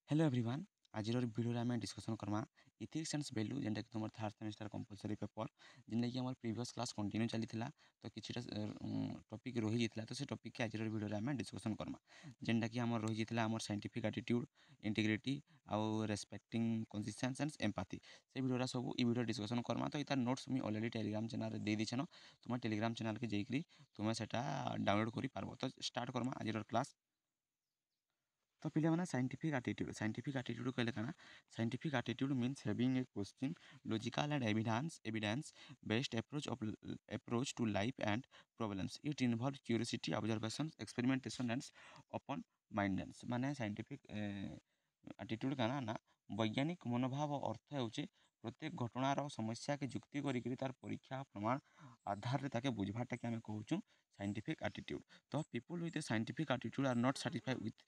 Hello everyone. आज video आम discussion करमा इथिक्स एंड वैल्यू जेनटा कि तुम थर्ड सेमेस्टर कंपलसरी पेपर जेनटा कि आम प्रीवियस क्लास कंटिन्यू चली तो किसी टॉपिक रही जाता तो से टॉपिक के आज वीडियो आम डिस्कसन करमा जेनटा कि आम रही जाता आम साइंटिफिक एटीट्यूड इंटीग्रिटी आउ रेस्पेक्टिंग कंसिस्टेंस एंड एम्पैथी से वीडियो सब ई वीडियो डिस्कसन करमा तो यार नोट्स मुझे ऑलरेडी टेलीग्राम चैनल दे दीछन तुम टेलीग्राम चैनल के जाकरी तुम्हें से डाउनलोड कर पार्ब। तो स्टार्ट करमा आज क्लास। तो पिला माने साइंटिफिक एटीट्यूड कहले काना scientific attitude means having a question logical and evidence based approach to life and problems. It involve curiosity observation experimentation and open mindedness. माने साइंटिफिक एटीट्यूड काना ना वैज्ञानिक मनोभाव अर्थ होचे प्रत्येक घटनार समस्या के जुक्ति करी तार परीक्षा प्रमाण आधार रे ताके बुझवाटा के आमे कहूछु साइंटिफिक एटीट्यूड। तो people with a scientific attitude are not satisfied with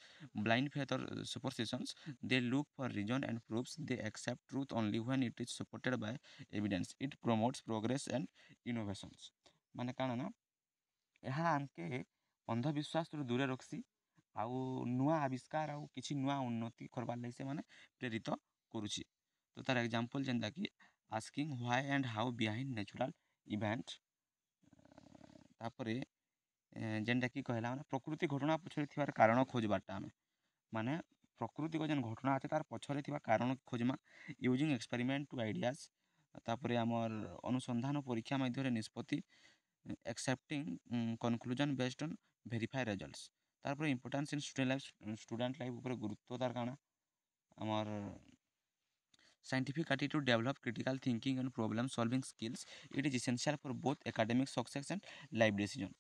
blind faith or superstitions. They look for reason and proofs. They accept truth only when it is supported by evidence. It promotes progress and innovations. माने काना ना यहाँ आमके अंधविश्वास दूरे रखसी आउ नुआ आविष्कार आउ किसी नुआ उन्नति करवार लगी से माने प्रेरित करुछि। तो तार एग्जांपल जेनता कि asking why and how behind natural event. तापरे जेनटा कि कहला माने प्रकृति घटना पछरे थिबार कारण खोजबाटा आमे माने प्रकृति को जेन घटना अच्छे तार पछरे थिबा कारण खोजमा यूजिंग एक्सपेरिमेंट टू आइडियाज। तापरे आमर अनुसंधान परीक्षा मध्य निष्पत्ति accepting conclusion based on verify results. तारपर इंपोर्टेंस इन स्टूडेंट लाइफ ऊपर गुरुत्व तार काना आमर scientific attitude develop critical thinking and problem solving skills. It is essential for both academic success and life decision.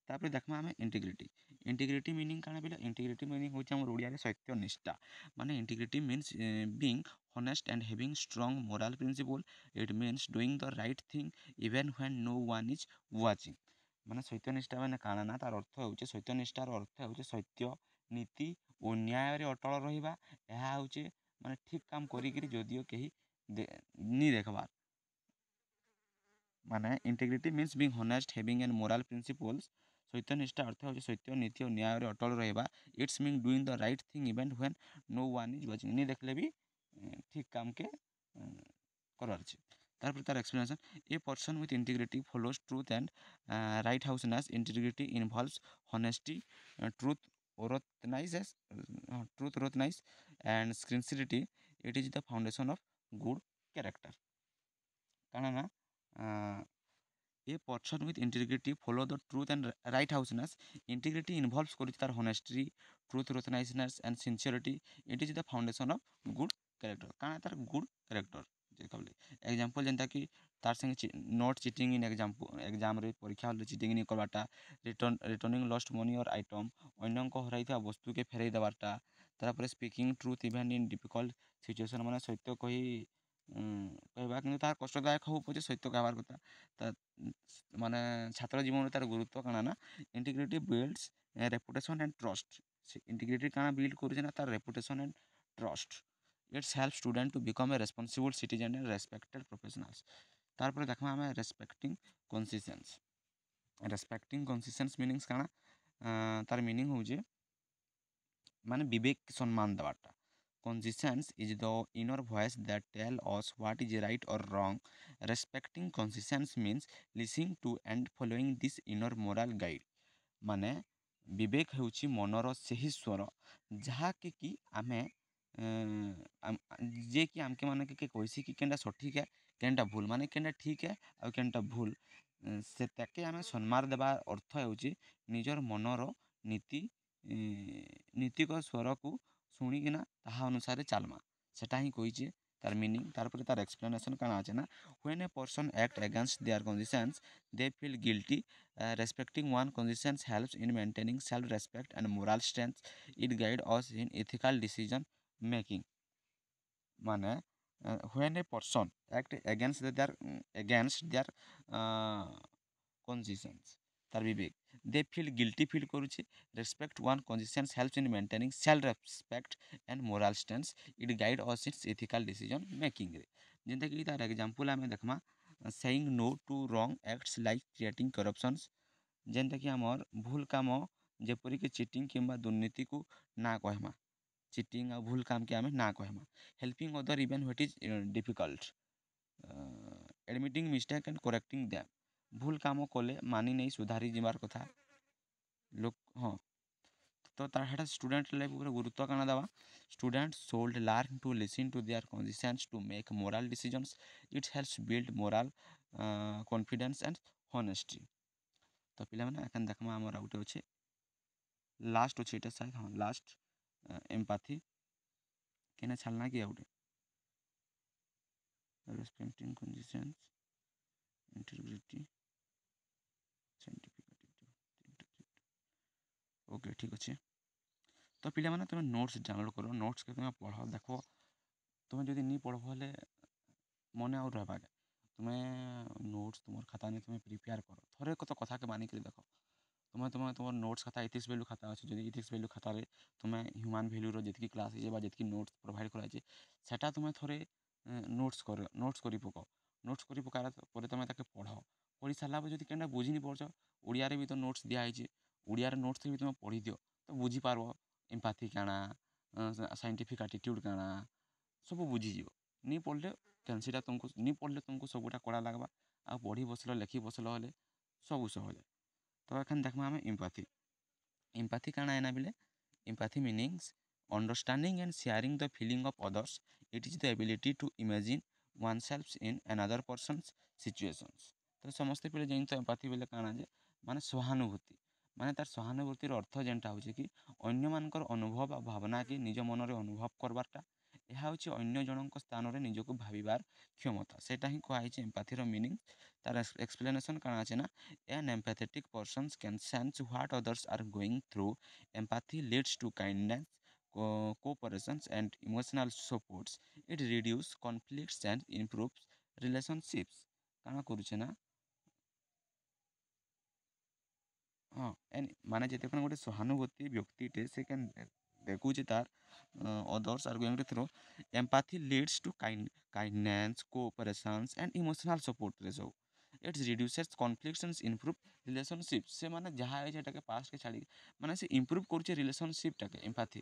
तापर देखमा आमे इंटीग्रिटी मीनिंग काना बिला इंटीग्रिटी मीनिंग होचे हमर ओडिया रे सत्यनिष्ठा। माने integrity means being honest and having strong moral principle. It means doing the right thing even when no one is watching. माने सत्यनिष्ठा माने काना ना तार अर्थ होचे सत्यनिष्ठार अर्थ होचे सत्य नीति और न्याय रे अटल रहिबा। एहा होचे माने ठीक काम करी करी जदियो केही नी देखबार। माने integrity means being honest having and moral principles. सत्यनिष्ठा अर्थ होचे सत्य नीति और न्याय रे अटल रहिबा। It's mean doing the right thing even when no one is watching. नी देखले भी ठीक काम के करवार छै। तारपर तार explanation a person with integrity follows truth and righteousness. Integrity involves honesty, truth truth and sincerity. It is the foundation of good character. काना ना a person with integrity follow the truth and right housness. Integrity involves তার honesty, truthfulness and sincerity. It is the foundation of good character. কারণ তার good character যে কবলে example যেটা কি তার সঙ্গে নট চিটিং ইন एग्जाम रे परीक्षा हल चिटिंग नहीं करवाटा रिटर्निंग लॉस्ट मनी और आइटम अन्यंक हराइथा वस्तु के फेरई देवाटा। तारपर speaking truth even in difficult situation माने सत्य कही कहवा कि तार कष्टदायक हो पचे सत्य कहबार कथा। माने छात्र जीवन तार गुरुत्व काना ना integrity builds reputation and trust. Integrity काना बिल्ड करूचे ना तार reputation and trust. It's help student to become a responsible citizen and respected professionals. तारपर देखमा आमे रेस्पेक्टिंग कन्सिस्टेंस मीनिंग्स काना तार मीनिंग होजे माने विवेक सम्मान देवाटा। Conscience is the inner voice that tells us what is right or wrong. Respecting conscience means listening to and following this inner moral guide. माने विवेक होउछि मनर सही स्वर जहाँके कि आमे जे कि आमके माने के कहसी कि केनटा सठिक है केनटा भूल माने केनटा ठीक है और केनटा भूल से ताके आमे सम्मान देवा अर्थ होउछि निजर मनर नीति नीतिक स्वर को शुणिकिना ताहा अनुसार चलमा सेटा ही कहीचे तार मीनिंग। तारपर तार एक्सप्लेनेशन काना আছে ना when a person act against their conscience they feel guilty. Respecting one conscience helps in maintaining self respect and moral strength. It guide us in ethical decision making. माने when a person act against their conscience तार विवेक they feel guilty feel करुचे। Respect one conscience helps in maintaining self respect and moral stance. It guide us in ethical decision making रे जेंता कि तार example आमे देखमा saying no to wrong acts like creating corruptions. जेंता कि हमर भूल काम जेपरि कि चीटिंग किंबा दुर्नीति को ना कहमा ଚିଟିଂ ଆଉ ଭୁଲ କାମକେ ଆମେ ନା କହେମା। Helping other even it is difficult, admitting mistake and correcting them. ଭୁଲ କାମ କଲେ ମାନି ନେଇ ସୁଧାରି ଯିବାର୍ କଥା। ଲୋକ ହଁ, ତ ତାର ହେଟା ଷ୍ଟୁଡେଣ୍ଟ ଲାଇଫ୍ ଉପରେ ଗୁରୁତ୍ୱ କାଣା ଦେବା। Student should learn to listen to their conscience to make moral decisions. It helps build moral confidence and honesty। ତ ପିଲାମାନେ ଏଖାନେ ଦେଖ୍ମା ଆମର ଆଉ ଗୁଟେ ଅଛେ, ଲାଷ୍ଟ ଅଛେ ଏଇଟା ସାୟଦ, ହଁ ଲାଷ୍ଟ ଏମ୍ପାଥି କେନେ ଛାଡ଼ନା କି ଆଉ ଗୁଟେ ରେସ୍ପେକ୍ଟିଂ କନ୍ସିଷ୍ଟେନ୍ସ ଇଣ୍ଟିଗ୍ରିଟି ସାଇଣ୍ଟିଫିକ୍ ଓକେ ଠିକ୍ ଅଛେ। ତ ପିଲାମାନେ ତୁମେ ନୋଟ୍ସ ଡାଉନଲୋଡ଼ କର, ନୋଟ୍ସକେ ତୁମେ ପଢ଼ ଦେଖ। ତୁମେ ଯଦି ନି ପଢ଼ବ ହେଲେ ମନେ ଆଉ ରହେବା କେ। ତୁମେ ନୋଟ୍ସ ତୁମର ଖାତାନେ ତୁମେ ପ୍ରିପେୟାର କର, ଥରେ କଥାକେ ମାନିକରି ଦେଖ। ତୁମର ନୋଟ୍ସ ଖାତା ଇଥିକ୍ସ ଭ୍ୟାଲ୍ୟୁ ଖାତା ଅଛି, ଯଦି ଇଥିକ୍ସ ଭ୍ୟାଲ୍ୟୁ ଖାତାରେ ତୁମେ ହ୍ୟୁମାନ୍ ଭ୍ୟାଲ୍ୟୁର ଯେତିକି କ୍ଲାସ୍ ହେଇଛେ ବା ଯେତିକି ନୋଟ୍ସ ପ୍ରୋଭାଇଡ଼ କରାଯାଇଛେ ସେଟା ତୁମେ ଥରେ ନୋଟ୍ସ କରି ପକାଅ। ନୋଟ୍ସ କରି ପକାଇଲା ପରେ ତୁମେ ତାକେ ପଢ଼। ପଢ଼ି ସାରିଲା ପରେ ଯଦି କେନ୍ଟା ବୁଝି ନି ପାରୁଛ, ଓଡ଼ିଆରେ ବି ତ ନୋଟ୍ସ ଦିଆହେଇଛେ, ଓଡ଼ିଆରେ ନୋଟ୍ସ ବି ତୁମେ ପଢ଼ିଦିଅ ତ ବୁଝିପାର୍ବ। ଏମ୍ପାଥି କାଣା, ସାଇଣ୍ଟିଫିକ୍ ଆଟିଟ୍ୟୁଡ଼୍ କାଣା, ସବୁ ବୁଝିଯିବ। ନି ପଢ଼ଲେ ସେଇଟା ତୁମକୁ ନି ପଢ଼ଲେ ତୁମକୁ ସବୁଟା କଡ଼ା ଲାଗ୍ବା। ଆଉ ପଢ଼ି ବସ୍ଲ ଲେଖି ବସ୍ଲ ହେଲେ ସବୁ ସହଜ। ତ ଏଖାନେ ଦେଖ୍ମା ଆମେ ଏମ୍ପାଥି। ଏମ୍ପାଥି କାଣା ଏନା ବେଲେ, ଏମ୍ପାଥି ମିନିଂସ୍ understanding and sharing the feeling of others. It is the ability to imagine oneself in another person's situations। ତ ସମସ୍ତେ ପିଲେ ଜାଣି ତ ଏମ୍ପାଥି ବେଲେ କାଣା ଯେ ମାନେ ସହାନୁଭୂତି, ମାନେ ତାର ସହାନୁଭୂତିର ଅର୍ଥ ଯେନ୍ଟା ହେଉଛି କି ଅନ୍ୟମାନଙ୍କର ଅନୁଭବ ଆଉ ଭାବନାକେ ନିଜ ମନରେ ଅନୁଭବ କରବାର୍ଟା। ଏହା ହେଉଛି ଅନ୍ୟ ଜଣଙ୍କ ସ୍ଥାନରେ ନିଜକୁ ଭାବିବାର କ୍ଷମତା, ସେଇଟା ହିଁ କୁହାଯାଇଛି ଏମ୍ପାଥିର ମିନିଂ। ତାର ଏକ୍ସପ୍ଲେନେସନ୍ କାଣା ଅଛି ନା, an empathetic person can sense what others are going through. Empathy leads to kindness, cooperation and emotional supports. It reduces conflicts and improves relationships। କାଣା କରୁଛେ ନା, ହଁ ମାନେ ଯେତେବେଳେ ଗୋଟେ ସହାନୁଭୂତି ବ୍ୟକ୍ତିଟେ ସେ କେନ୍ ଦେଖୁଛି ତାର others are going through, empathy leads to kindness, cooperations and emotional ସପୋର୍ଟରେ ସବୁ। It's reduces conflicts and improve relationship. ସେମାନେ ଯାହା ହେଇଛି ଏଟାକେ ପାଷ୍ଟକେ ଛାଡ଼ି ମାନେ ସେ ଇମ୍ପ୍ରୁଭ୍ କରୁଛେ ରିଲେସନସିପ୍ଟାକେ ଏମ୍ପାଥି।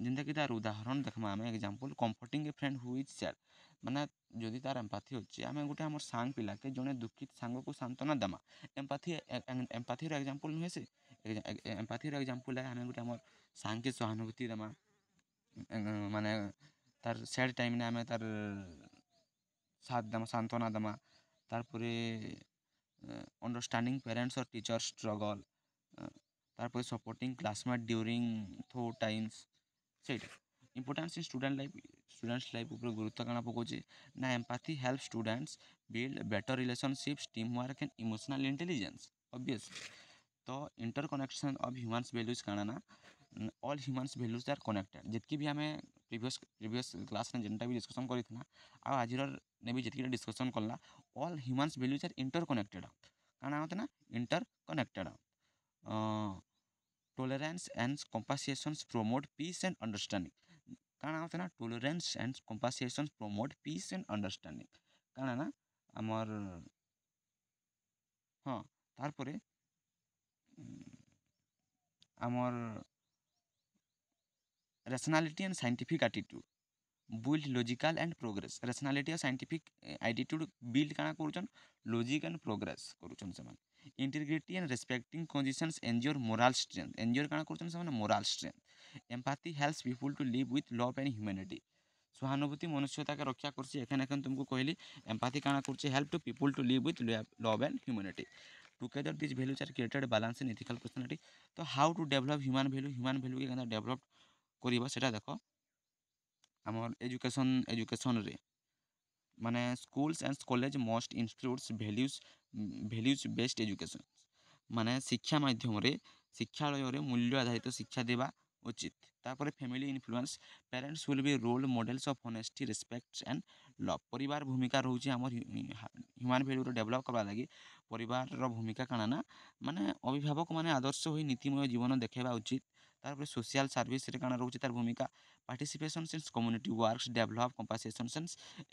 ଯେନ୍ତାକି ତାର ଉଦାହରଣ ଦେଖ୍ମା ଆମେ example, comforting a friend who is sad. ମାନେ ଯଦି ତାର ଏମ୍ପାଥି ଅଛି, ଆମେ ଗୋଟେ ଆମର ସାଙ୍ଗ ପିଲାକେ ଜଣେ ଦୁଃଖିତ ସାଙ୍ଗକୁ ସାନ୍ତ୍ୱନା ଦେମା। ଏମ୍ପାଥିର ଏକ୍ଜାମ୍ପଲ୍ ନୁହେଁ ସେ। ଏମ୍ପାଥିର ଏକ୍ଜାମ୍ପଲ୍ ଆମେ ଗୋଟେ ଆମର ସାଙ୍ଗକେ ସହାନୁଭୂତି ଦେମା, ମାନେ ତାର ସ୍ୟାଡ଼୍ ଟାଇମ୍ନେ ଆମେ ତାର ସାଥ୍ ଦେମା, ସାନ୍ତ୍ୱନା ଦେମା। ତାରପରେ understanding parents or teachers struggle, ତାରପରେ supporting classmate during those times. ସେଇଟା ଇମ୍ପୋର୍ଟାନ୍ସ ଇନ୍ ଷ୍ଟୁଡେଣ୍ଟସ୍ ଲାଇଫ୍ ଉପରେ ଗୁରୁତ୍ୱ କାଣା ପକାଉଛି ନା, empathy help students build better relationships, team work and emotional intelligence obvious. The interconnection of humans values କାଣା ନା, all humans values are connected. ଯେତ୍କି ବି ଆମେ ପ୍ରିଭିୟସ୍ କ୍ଲାସ୍ରେ ଯେନ୍ଟା ବି ଡିସ୍କସନ୍ କରିଥିଲା ଆଉ ଆଜିର ନେ ବି ଯେତ୍କିଟା ଡିସ୍କସନ୍ କଲା, all humans values are interconnected. କାଣା ହଉତେ ନା, interconnected. Tolerance and compassions promote peace and understanding. କାଣା ହଉତେ ନା, tolerance and compassions promote peace and understanding. କାଣା ନା ଆମର୍, ହଁ ତାରପରେ ଆମର୍ rationality and scientific attitude build logical and progress। rationality और scientific attitude build କାଣା କରୁଛନ୍, logic and progress କରୁଛନ୍ ସେମାନେ। integrity and respecting conditions ensure moral strength। ensure କାଣା କରୁଛନ୍ ସେମାନେ, moral strength। empathy helps people to live with love and humanity। ସହାନୁଭୂତି ମନୁଷ୍ୟତାକେ ରକ୍ଷା କରୁଛି। ଏଖେନ୍ ତୁମକୁ କହିଲି ଏମ୍ପାଥି କାଣା କରୁଛି, help to people to live with love and humanity। together these values are created balance in ethical personality। ତ how to develop human value, human value କେ କେନ୍ତା ଡେଭଲପ୍ କରିବା ସେଟା ଦେଖ। ଆମର ଏଜୁକେସନ୍ରେ ମାନେ schools and college must institutes values based education. ମାନେ ଶିକ୍ଷା ମାଧ୍ୟମରେ, ଶିକ୍ଷାଳୟରେ ମୂଲ୍ୟ ଆଧାରିତ ଶିକ୍ଷା ଦେବା ଉଚିତ। ତାପରେ family influence, parents will be role models of honesty, respect and love. ପରିବାର ଭୂମିକା ରହୁଛି ଆମର ହ୍ୟୁମାନ୍ ଭ୍ୟାଲ୍ୟୁର ଡେଭଲପ୍ କରିବା ଲାଗି। ପରିବାରର ଭୂମିକା କାଣା ନା, ମାନେ ଅଭିଭାବକ ମାନେ ଆଦର୍ଶ ହୋଇ ନୀତିମୟ ଜୀବନ ଦେଖାଇବା ଉଚିତ। ତାପରେ ସୋସିଆଲ୍ ସର୍ଭିସରେ କାଣା ରହୁଛି ତାର ଭୂମିକା, participation in community works, develop compassion and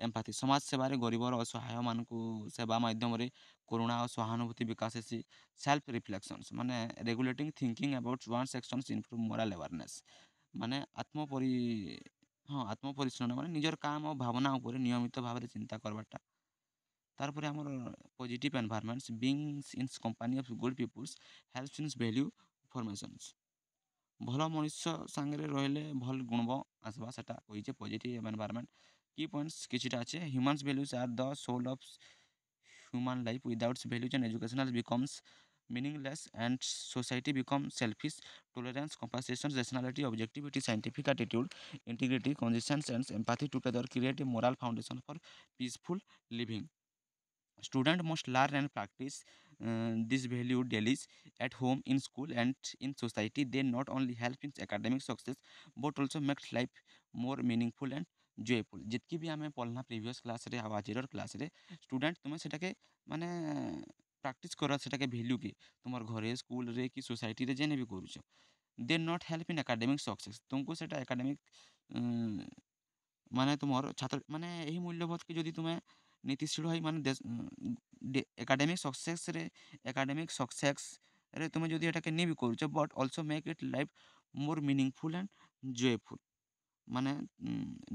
empathy. ସମାଜ ସେବାରେ ଗରିବର ଅସହାୟମାନଙ୍କୁ ସେବା ମାଧ୍ୟମରେ କରୁଣା ଓ ସହାନୁଭୂତି ବିକାଶ ହେସି। ସେଲ୍ଫ ରିଫ୍ଲେକ୍ସନ୍ସ ମାନେ regulating thinking about once actions improve moral awareness. ମାନେ ଆତ୍ମପରିଶ୍ରମ ମାନେ ନିଜର କାମ ଆଉ ଭାବନା ଉପରେ ନିୟମିତ ଭାବରେ ଚିନ୍ତା କରବାଟା। ତାପରେ ଆମର positive environments beings in company of good peoples helps in value formations. ଭଲ ମଣିଷ ସାଙ୍ଗରେ ରହିଲେ ଭଲ ଗୁଣ ଆସବା, ସେଟା କହିଛେ ପଜିଟିଭ୍ ଏନଭାରମେଣ୍ଟ। କି ପଏଣ୍ଟସ୍ କିଛିଟା ଅଛି। Humans values are the soul of human life. Without values and educational becomes meaningless and society becomes selfish. Tolerance, compassion, rationality, objectivity, scientific attitude, integrity, conscience and empathy together create a moral foundation for peaceful living. Student must learn and practice this value daily at home, in school and in society. They not only help in academic success but also makes life more meaningful and joyful. जितकी भी आम पढ़ना previous class रे आज class रे student तुम्हें सेटाके माने practice कर सेटाके वैल्यू के तुम घरे स्कूल रे कि सोसाइटी रे जेने भी करूछ। They not help in academic success तुमको सेटा एकेडमिक माने तुम छात्र माने यही मूल्यबोध के जदि तुम्हें नीतिशील है माने एकाडेमिक सक्सेस रे तुम जदि एटा के नहीं भी करूछ but also make it life more meaningful and joyful. माने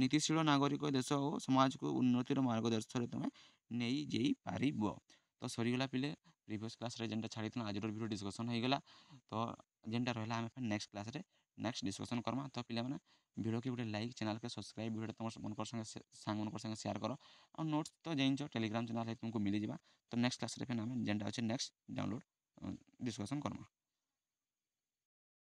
नीतिशील नागरिक देश और समाज को उन्नतिर मार्गदर्शन तुम्हें नहीं जाई पारिब। तो सरीगला पिले प्रीवियस क्लास रे जेनटा छाड़ी आज वीडियो डिस्कशन हो गला। तो जेनटा रहला आम नेक्स्ट क्लास रे नेक्स्ट डिस्कशन करमा। तो पिला माने वीडियो के गोटे लाइक चैनल के सब्सक्राइब वीडियो तुम मन संगे सांग मन संगे शेयर कर और नोट्स तो जाइन टेलीग्राम चैनल तुमको मिल जावा। तो नेक्स्ट क्लास रे आम जेनटा अच्छे नेक्स्ट डाउनलोड डिस्कशन करमा।